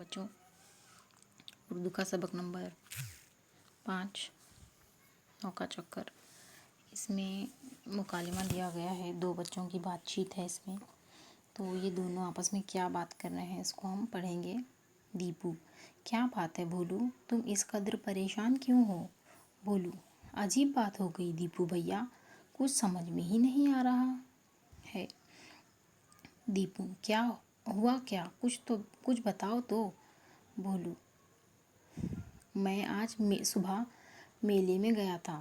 बच्चों, उर्दू का सबक नंबर 5 नौका चक्कर। इसमें मुकालिमा दिया गया है, दो बच्चों की बातचीत है इसमें। तो ये दोनों आपस में क्या बात कर रहे हैं इसको हम पढ़ेंगे। दीपू: क्या बात है भोलू, तुम इस कदर परेशान क्यों हो? भोलू: अजीब बात हो गई दीपू भैया, कुछ समझ में ही नहीं आ रहा है। दीपू: क्या हुआ, क्या कुछ बताओ तो। भोलू: मैं आज सुबह मेले में गया था।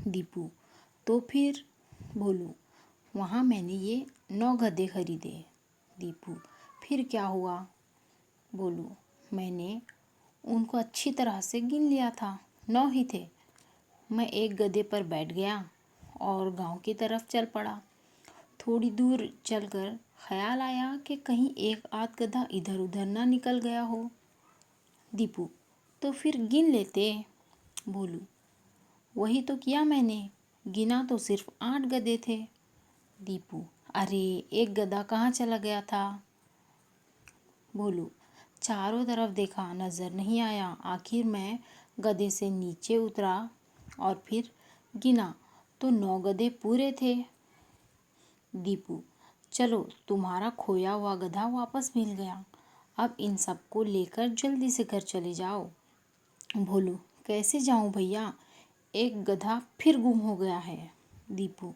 दीपू: तो फिर? भोलू: वहाँ मैंने ये 9 गधे खरीदे। दीपू: फिर क्या हुआ? भोलू: मैंने उनको अच्छी तरह से गिन लिया था, 9 ही थे। मैं एक गधे पर बैठ गया और गांव की तरफ चल पड़ा। थोड़ी दूर चलकर ख्याल आया कि कहीं एक आध गधा इधर उधर ना निकल गया हो। दीपू: तो फिर गिन लेते। भोलू: वही तो किया मैंने, गिना तो सिर्फ 8 गधे थे। दीपू: अरे एक गधा कहाँ चला गया था? भोलू: चारों तरफ देखा, नजर नहीं आया। आखिर मैं गधे से नीचे उतरा और फिर गिना तो 9 गधे पूरे थे। दीपू: चलो, तुम्हारा खोया हुआ गधा वापस मिल गया। अब इन सबको लेकर जल्दी से घर चले जाओ। भोलू: कैसे जाऊं भैया, एक गधा फिर गुम हो गया है। दीपू: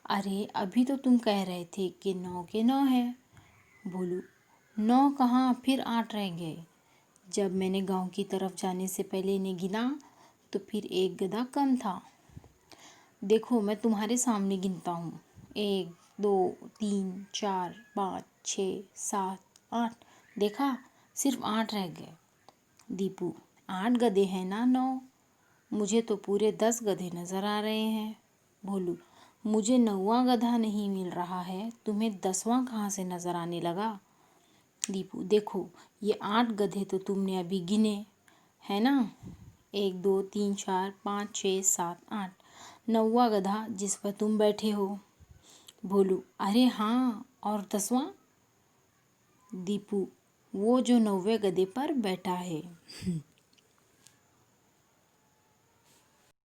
अरे अभी तो तुम कह रहे थे कि 9 के 9 है। भोलू: 9 कहाँ, फिर 8 रह गए। जब मैंने गांव की तरफ जाने से पहले इन्हें गिना तो फिर एक गधा कम था। देखो, मैं तुम्हारे सामने गिनता हूँ, 1 2 3 4 5 6 7 8। देखा, सिर्फ 8 रह गए। दीपू: 8 गधे हैं ना 9? मुझे तो पूरे 10 गधे नजर आ रहे हैं। भोलू: मुझे 9वां गधा नहीं मिल रहा है, तुम्हें 10वां कहाँ से नजर आने लगा? दीपू: देखो, ये 8 गधे तो तुमने अभी गिने है ना, 1 2 3 4 5 6 7 8। 9वां गधा जिस पर तुम बैठे हो। भोलू: अरे हाँ, और 10वां? दीपू: वो जो 9वें गधे पर बैठा है।